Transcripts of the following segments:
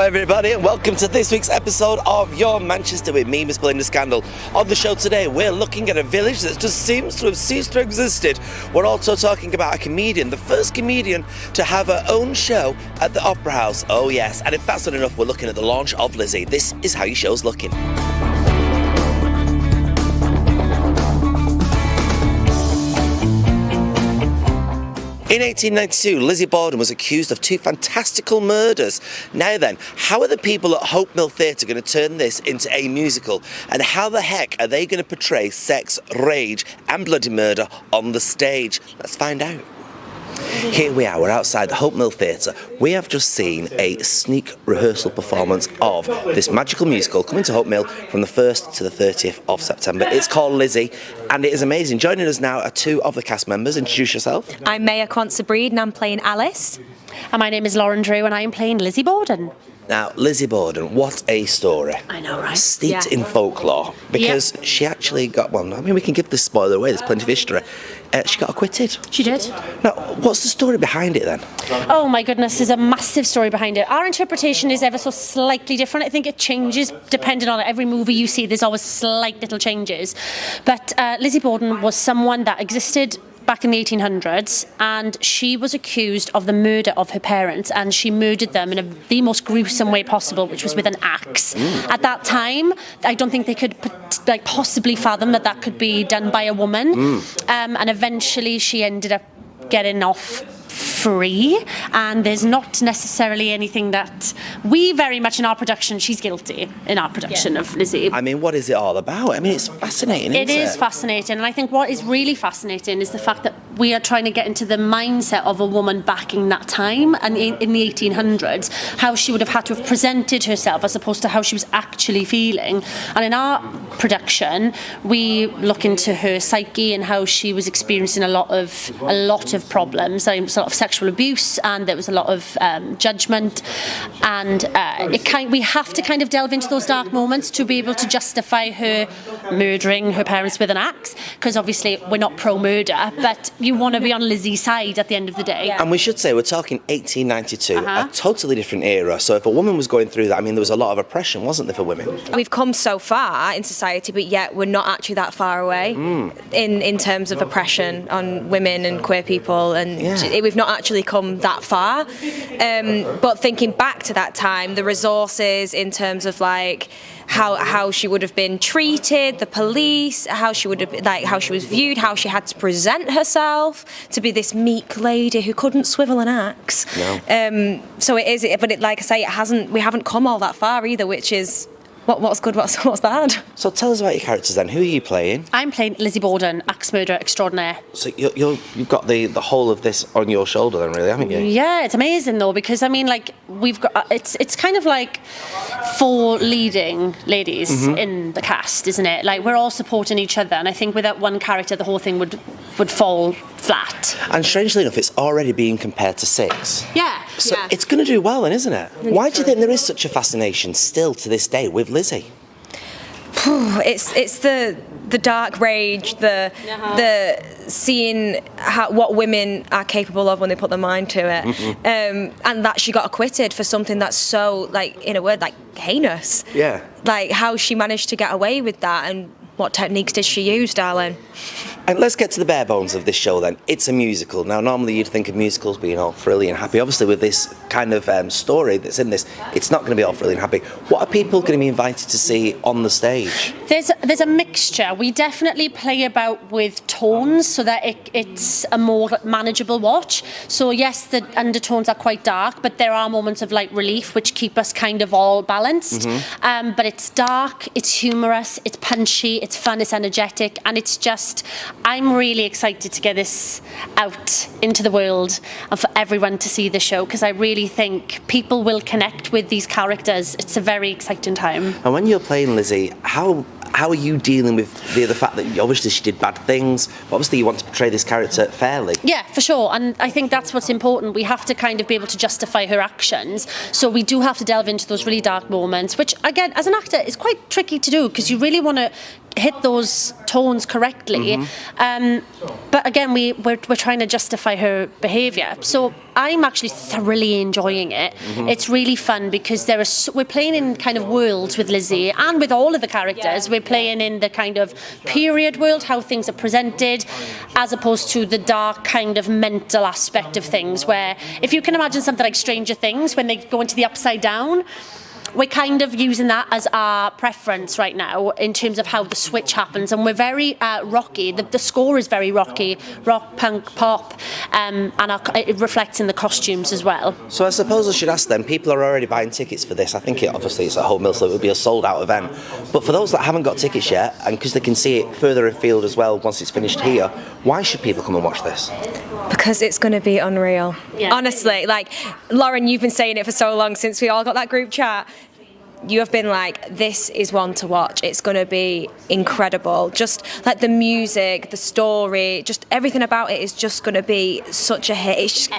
everybody, and welcome to this week's episode of Your Manchester with me, Miss Belinda Scandal. On the show today, we're looking at a village that just seems to have ceased to exist. We're also talking about a comedian, the first comedian to have her own show at the Opera House. Oh yes, and if that's not enough, we're looking at the launch of Lizzie. This is how your show's looking. In 1892, Lizzie Borden was accused of two fantastical murders. Now then, how are the people at Hope Mill Theatre going to turn this into a musical? And how the heck are they going to portray sex, rage and bloody murder on the stage? Let's find out. Here we are, we're outside the Hope Mill Theatre. We have just seen a sneak rehearsal performance of this magical musical coming to Hope Mill from the 1st to the 30th of September. It's called Lizzie, and it is amazing. Joining us now are two of the cast members. Introduce yourself. I'm Maya Quantza-Breed and I'm playing Alice. And my name is Lauren Drew and I am playing Lizzie Borden. Now, Lizzie Borden, what a story. I know, right? Steeped in folklore, because she actually got, well, I mean, we can give this spoiler away, there's plenty of history. She got acquitted. She did. Now, what's the story behind it then? Oh my goodness, there's a massive story behind it. Our interpretation is ever so slightly different. I think it changes depending on every movie you see. There's always slight little changes. But Lizzie Borden was someone that existed back in the 1800s, and she was accused of the murder of her parents, and she murdered them in the most gruesome way possible, which was with an axe. At that time, I don't think they could possibly fathom that could be done by a woman. And eventually she ended up getting off free, and there's not necessarily anything that we very much in our production, she's guilty in our production of Lizzie. I mean, what is it all about? I mean, it's fascinating, isn't it? It is fascinating, and I think what is really fascinating is the fact that we are trying to get into the mindset of a woman back in that time, and in the 1800s, how she would have had to have presented herself as opposed to how she was actually feeling. And in our production, we look into her psyche and how she was experiencing a lot of problems, sort of sexual abuse, and there was a lot of judgment, and we have to kind of delve into those dark moments to be able to justify her murdering her parents with an axe, because obviously we're not pro-murder, but you want to be on Lizzie's side at the end of the day. And we should say we're talking 1892, a totally different era. So if a woman was going through that, I mean, there was a lot of oppression, wasn't there, for women? We've come so far in society, but yet we're not actually that far away in terms of oppression on women and queer people, and we've not actually come that far. But thinking back to that time, the resources in terms of like how she would have been treated, the police, how she would have how she was viewed, how she had to present herself to be this meek lady who couldn't swivel an axe. No. So it is, but like I say, we haven't come all that far either, which is what's good, what's bad. So tell us about your characters then. Who are you playing? I'm playing Lizzie Borden, axe murderer extraordinaire. So you've got the whole of this on your shoulder then, really, haven't you? Yeah, it's amazing though, because I mean, like, we've got it's kind of like 4 leading ladies in the cast, isn't it? Like, we're all supporting each other, and I think without one character, the whole thing would fall flat. And strangely enough, it's already being compared to 6. Yeah. So it's going to do well then, isn't it? Why do you think there is such a fascination still to this day with Lizzie? It's the dark rage, the seeing what women are capable of when they put their mind to it, and that she got acquitted for something that's so, like, in a word, like, heinous. Yeah. Like, how she managed to get away with that, and what techniques did she use, darling? And let's get to the bare bones of this show then. It's a musical. Now, normally you'd think of musicals being all frilly and happy. Obviously, with this kind of story that's in this, it's not going to be all frilly and happy. What are people going to be invited to see on the stage? There's a mixture. We definitely play about with tones so that it's a more manageable watch. So yes, the undertones are quite dark, but there are moments of light relief which keep us kind of all balanced. But it's dark, it's humorous, it's punchy, it's fun, it's energetic, and it's just, I'm really excited to get this out into the world and for everyone to see the show, because I really think people will connect with these characters. It's a very exciting time. And when you're playing Lizzie, how are you dealing with the fact that obviously she did bad things, but obviously you want to portray this character fairly? Yeah, for sure, and I think that's what's important. We have to kind of be able to justify her actions, so we do have to delve into those really dark moments, which again, as an actor, is quite tricky to do, because you really want to hit those tones correctly, But again, we're trying to justify her behaviour. So I'm actually thoroughly enjoying it. It's really fun because we're playing in kind of worlds with Lizzie and with all of the characters. We're playing in the kind of period world, how things are presented, as opposed to the dark kind of mental aspect of things, where if you can imagine something like Stranger Things, when they go into the upside down, we're kind of using that as our preference right now in terms of how the switch happens, and we're very rocky. The score is very rocky, rock, punk, pop, and it reflects in the costumes as well. So I suppose I should ask then, people are already buying tickets for this. I think obviously it's at Hope Mill, so it would be a sold out event. But for those that haven't got tickets yet, and because they can see it further afield as well once it's finished here, why should people come and watch this? Because it's going to be unreal. Yeah. Honestly, like, Lauren, you've been saying it for so long since we all got that group chat. You have been like, this is one to watch. It's going to be incredible. Just like the music, the story, just everything about it is just going to be such a hit. It's just,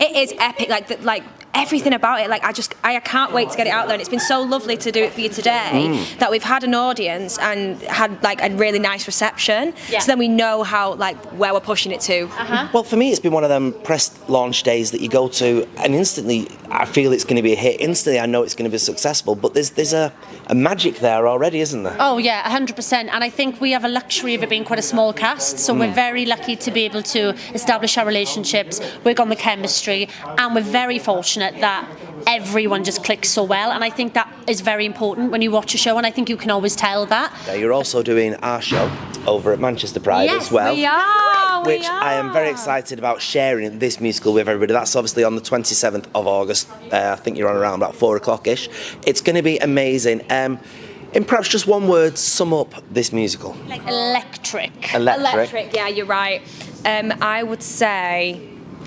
it is epic. Like everything about it. Like I can't wait to get it out there. And it's been so lovely to do it for you today that we've had an audience and had like a really nice reception. Yeah. So then we know how where we're pushing it to. Well, for me, it's been one of them press launch days that you go to, and instantly I feel it's going to be a hit. Instantly, I know it's going to be successful. But there's a magic there already, isn't there? Oh yeah, 100%. And I think we have a luxury of it being quite a small cast, so we're very lucky to be able to establish our relationships, work on the chemistry, and we're very fortunate that everyone just clicks so well. And I think that is very important when you watch a show, and I think you can always tell that. Yeah, you're also doing our show over at Manchester Pride as well. We are. Which I am very excited about sharing this musical with everybody. That's obviously on the 27th of August. I think you're on around about 4 o'clock-ish. It's going to be amazing. In perhaps just one word, sum up this musical. Like electric. Electric, yeah, you're right. I would say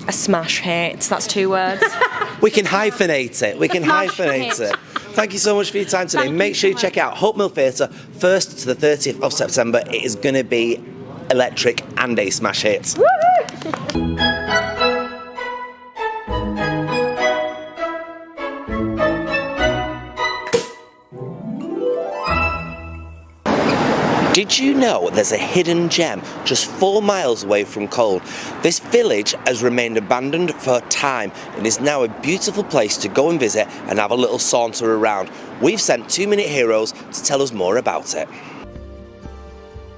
a smash hit. That's 2 words. We can hyphenate it. Thank you so much for your time today. Make sure you check out Hope Mill Theatre 1st to the 30th of September. It is going to be electric and a smash hit. Did you know there's a hidden gem just 4 miles away from Colne? This village has remained abandoned for time and is now a beautiful place to go and visit and have a little saunter around. We've sent 2-minute heroes to tell us more about it.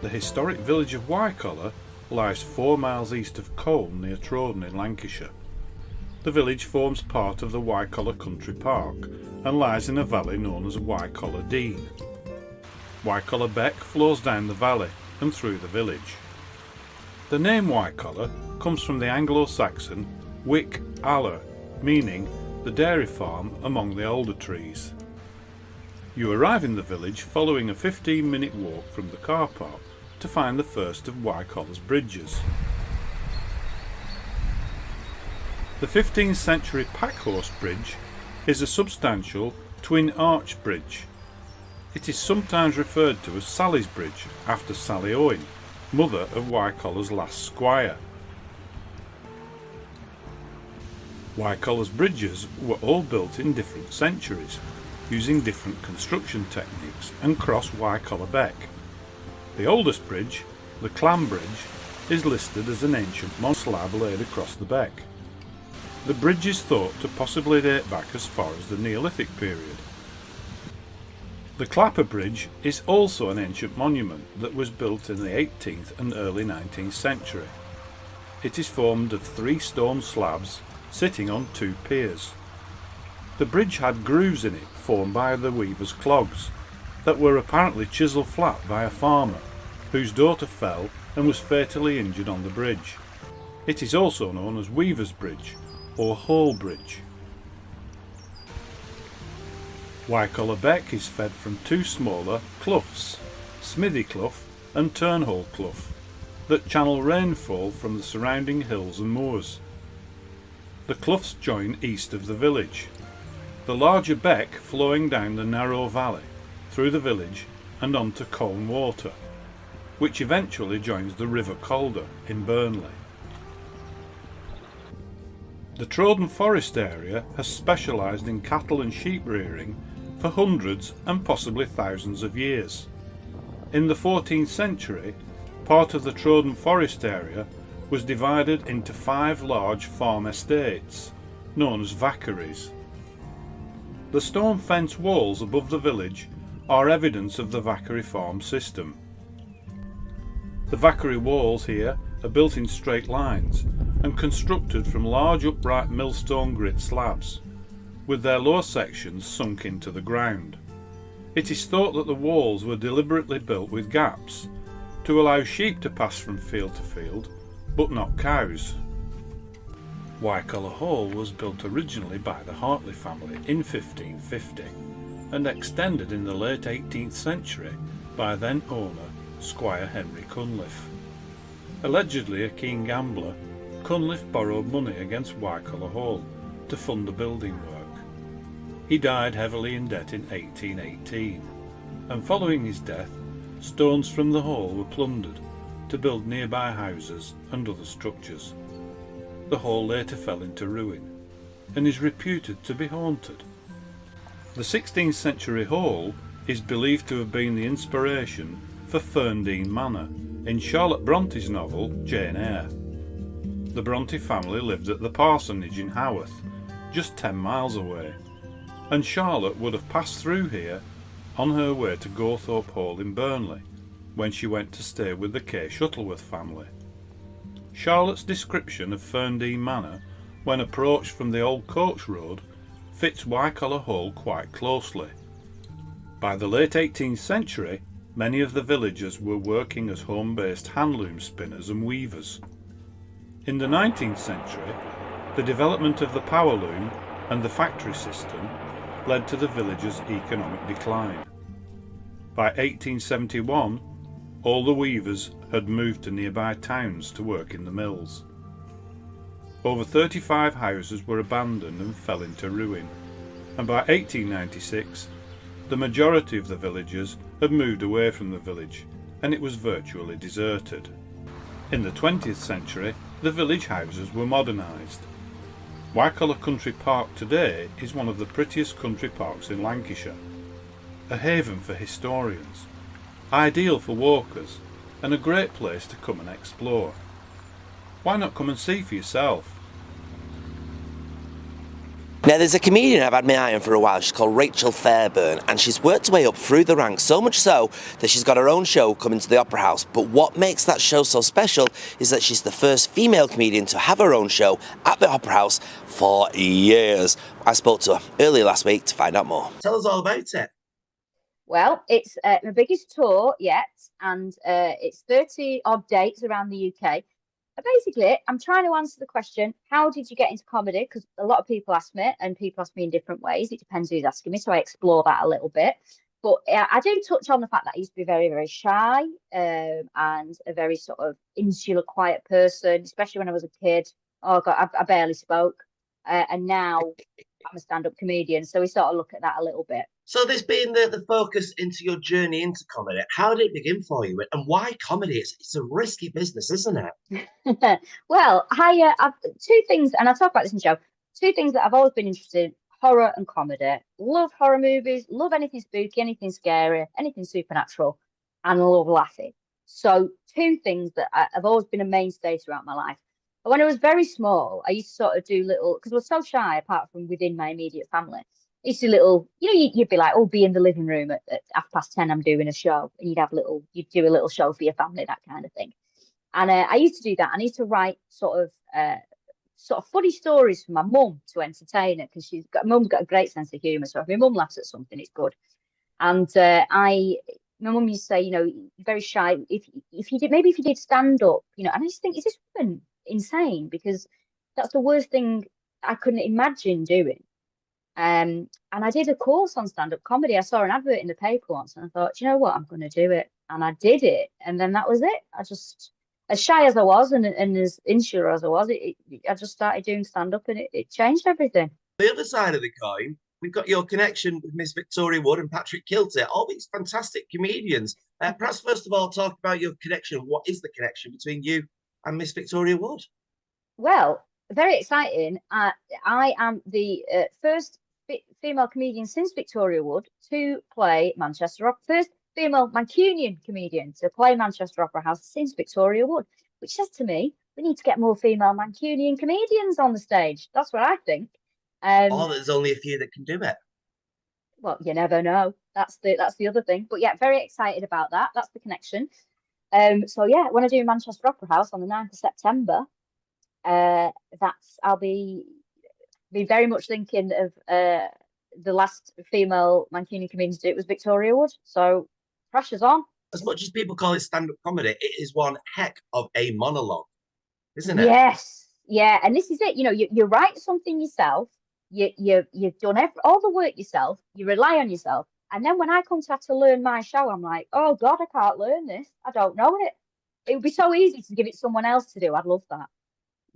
The historic village of Wycoller lies 4 miles east of Colne near Trawden in Lancashire. The village forms part of the Wycoller Country Park and lies in a valley known as Wycoller Dean. Wycoller Beck flows down the valley and through the village. The name Wycoller comes from the Anglo-Saxon Wycoller, meaning the dairy farm among the older trees. You arrive in the village following a 15-minute walk from the car park to find the first of Wycoller's bridges. The 15th century Packhorse Bridge is a substantial twin-arch bridge. It is sometimes referred to as Sally's Bridge, after Sally Owen, mother of Wycoller's last squire. Wycoller's bridges were all built in different centuries, using different construction techniques, and cross Wycoller Beck. The oldest bridge, the Clam Bridge, is listed as an ancient moss slab laid across the beck. The bridge is thought to possibly date back as far as the Neolithic period. The Clapper Bridge is also an ancient monument that was built in the 18th and early 19th century. It is formed of 3 stone slabs sitting on 2 piers. The bridge had grooves in it formed by the weaver's clogs that were apparently chiselled flat by a farmer whose daughter fell and was fatally injured on the bridge. It is also known as Weaver's Bridge or Hall Bridge. Wycoller Beck is fed from 2 smaller cloughs, Smithy Clough and Turnhole Clough, that channel rainfall from the surrounding hills and moors. The cloughs join east of the village, the larger beck flowing down the narrow valley, through the village and onto Colne Water, which eventually joins the River Calder in Burnley. The Trawden Forest area has specialised in cattle and sheep rearing for hundreds and possibly thousands of years. In the 14th century, part of the Troden Forest area was divided into 5 large farm estates, known as vaccaries. The stone fence walls above the village are evidence of the vaccary farm system. The vaccary walls here are built in straight lines and constructed from large upright millstone grit slabs, with their lower sections sunk into the ground. It is thought that the walls were deliberately built with gaps to allow sheep to pass from field to field, but not cows. Wycoller Hall was built originally by the Hartley family in 1550 and extended in the late 18th century by then owner Squire Henry Cunliffe. Allegedly a keen gambler, Cunliffe borrowed money against Wycoller Hall to fund the building work. He died heavily in debt in 1818, and following his death, stones from the hall were plundered to build nearby houses and other structures. The hall later fell into ruin and is reputed to be haunted. The 16th century hall is believed to have been the inspiration for Ferndean Manor in Charlotte Bronte's novel Jane Eyre. The Bronte family lived at the parsonage in Haworth, just 10 miles away, and Charlotte would have passed through here on her way to Gawthorpe Hall in Burnley when she went to stay with the Kay Shuttleworth family. Charlotte's description of Ferndean Manor when approached from the old coach road fits Wycoller Hall quite closely. By the late 18th century, many of the villagers were working as home-based handloom spinners and weavers. In the 19th century, the development of the power loom and the factory system led to the villagers' economic decline. By 1871, all the weavers had moved to nearby towns to work in the mills. Over 35 houses were abandoned and fell into ruin, and by 1896 the majority of the villagers had moved away from the village and it was virtually deserted. In the 20th century the village houses were modernised. Wycoller Country Park today is one of the prettiest country parks in Lancashire, a haven for historians, ideal for walkers and a great place to come and explore. Why not come and see for yourself? Now, there's a comedian I've had my eye on for a while. She's called Rachel Fairburn, and she's worked her way up through the ranks, so much so that she's got her own show coming to the Opera House. But what makes that show so special is that she's the first female comedian to have her own show at the Opera House for years. I spoke to her earlier last week to find out more. Tell us all about it. Well, it's my biggest tour yet, and it's 30 odd dates around the UK. Basically, I'm trying to answer the question, how did you get into comedy? Because a lot of people ask me, and people ask me in different ways. It depends who's asking me, so I explore that a little bit. But I do touch on the fact that I used to be very, very shy and a very sort of insular, quiet person, especially when I was a kid. Oh, God, I barely spoke. And now I'm a stand-up comedian, so we sort of look at that a little bit. So this being the focus into your journey into comedy, how did it begin for you? And why comedy? It's a risky business, isn't it? Well, I've two things, and I'll talk about this in the show, two things that I've always been interested in, horror and comedy. Love horror movies, love anything spooky, anything scary, anything supernatural, and love laughing. So two things that have always been a mainstay throughout my life. But when I was very small, I used to sort of do little, because I was so shy apart from within my immediate family. I used to do little, you'd be like, oh, be in the living room at 10:30, I'm doing a show. And you'd do a little show for your family, that kind of thing. And I used to do that. And I used to write sort of funny stories for my mum to entertain her, because mum's got a great sense of humour. So if my mum laughs at something, it's good. And my mum used to say, you're very shy. If you did stand up, and I just think, is this woman insane? Because that's the worst thing I couldn't imagine doing. And I did a course on stand-up comedy. I saw an advert in the paper once and I thought, you know what, I'm going to do it. And I did it. And then that was it. I just, as shy as I was and as insular as I was, I just started doing stand-up, and it changed everything. The other side of the coin, we've got your connection with Miss Victoria Wood and Patrick Kilter, all these fantastic comedians. Perhaps first of all, talk about your connection. What is the connection between you and Miss Victoria Wood? Well, very exciting. I am the first female comedian since Victoria Wood to play Manchester Opera. female Mancunian comedian to play Manchester Opera House since Victoria Wood, which says to me, we need to get more female Mancunian comedians on the stage. That's what I think. Oh, there's only a few that can do it. Well, you never know. That's the other thing. But yeah, very excited about that. That's the connection. So yeah, when I do Manchester Opera House on the 9th of September, I'll be very much thinking of the last female Mancunian comedian to do it was Victoria Wood. So pressure's on. As much as people call it stand-up comedy, it is one heck of a monologue, isn't it? Yes, yeah, and this is it. You write something yourself. You've done all the work yourself. You rely on yourself, and then when I come to have to learn my show, I'm like, oh God, I can't learn this. I don't know it. It would be so easy to give it someone else to do. I'd love that.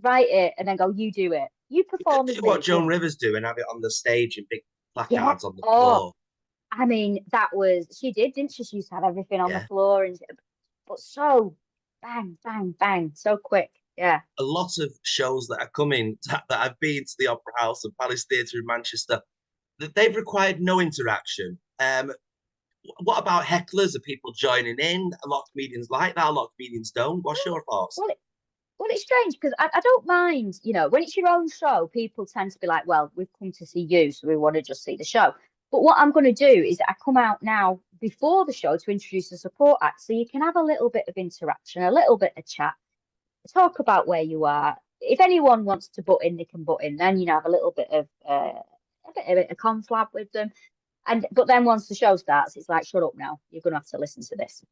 Write it and then go, you do it. You perform. Do what Joan Rivers do and have it on the stage in big placards on the floor. I mean, she did, didn't she? She used to have everything on the floor, but so bang, bang, bang, so quick. Yeah. A lot of shows that are coming that I've been to the Opera House and Palace Theatre in Manchester, that they've required no interaction. What about hecklers? Are people joining in? A lot of comedians like that. A lot of comedians don't. What's your thoughts? Well, it's strange because I don't mind, when it's your own show, people tend to be like, well, we've come to see you, so we want to just see the show. But what I'm going to do is I come out now before the show to introduce a support act, so you can have a little bit of interaction, a little bit of chat, talk about where you are. If anyone wants to butt in, they can butt in. Then have a little bit of a conflab with them. But then once the show starts, it's like, shut up now. You're going to have to listen to this.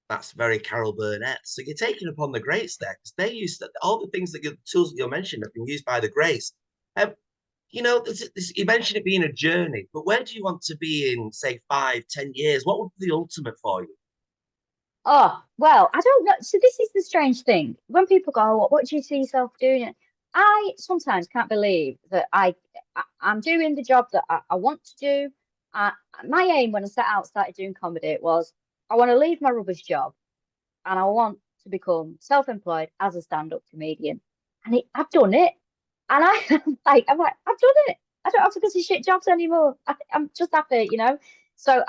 That's very Carol Burnett. So you're taking upon the greats there, because they used to, all the things the tools that you're mentioning have been used by the greats. You mentioned it being a journey, but where do you want to be in, say, 5-10 years? What would be the ultimate for you? Oh, well, I don't know. So this is the strange thing. When people go, oh, what do you see yourself doing? I sometimes can't believe that I'm doing the job that I want to do. My aim when I started doing comedy was, I want to leave my rubbish job and I want to become self-employed as a stand-up comedian. And I've done it. And I'm like, I've done it. I don't have to go to shit jobs anymore. I'm just happy, So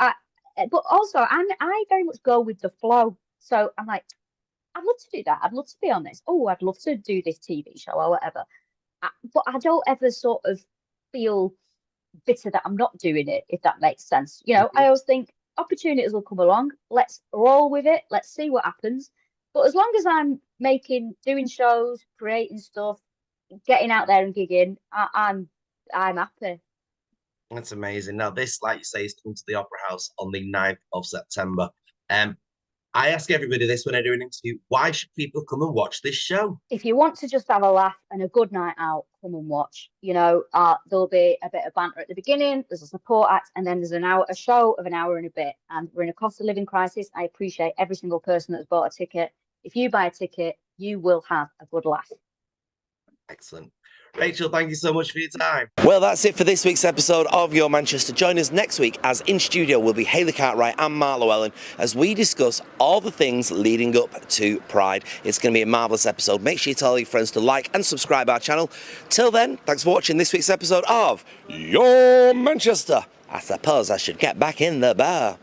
but also I very much go with the flow. So I'm like, I'd love to do that. I'd love to be on this. Oh, I'd love to do this TV show or whatever. But I don't ever sort of feel bitter that I'm not doing it, if that makes sense. I always think opportunities will come along. Let's roll with it. Let's see what happens. But as long as I'm doing shows, creating stuff, getting out there and gigging, I'm happy. That's amazing. Now, this, like you say, is coming to the Opera House on the 9th of September. I ask everybody this when I do an interview: why should people come and watch this show? If you want to just have a laugh and a good night out, come and watch. There'll be a bit of banter at the beginning, there's a support act, and then there's a show of an hour and a bit. And we're in a cost of living crisis. I appreciate every single person that's bought a ticket. If you buy a ticket, you will have a good laugh. Excellent. Rachel, thank you so much for your time. Well, that's it for this week's episode of Your Manchester. Join us next week, as in studio will be Hayley Cartwright and Mark Llewellyn, as we discuss all the things leading up to Pride. It's going to be a marvellous episode. Make sure you tell your friends to like and subscribe our channel. Till then, thanks for watching this week's episode of Your Manchester. I suppose I should get back in the bar.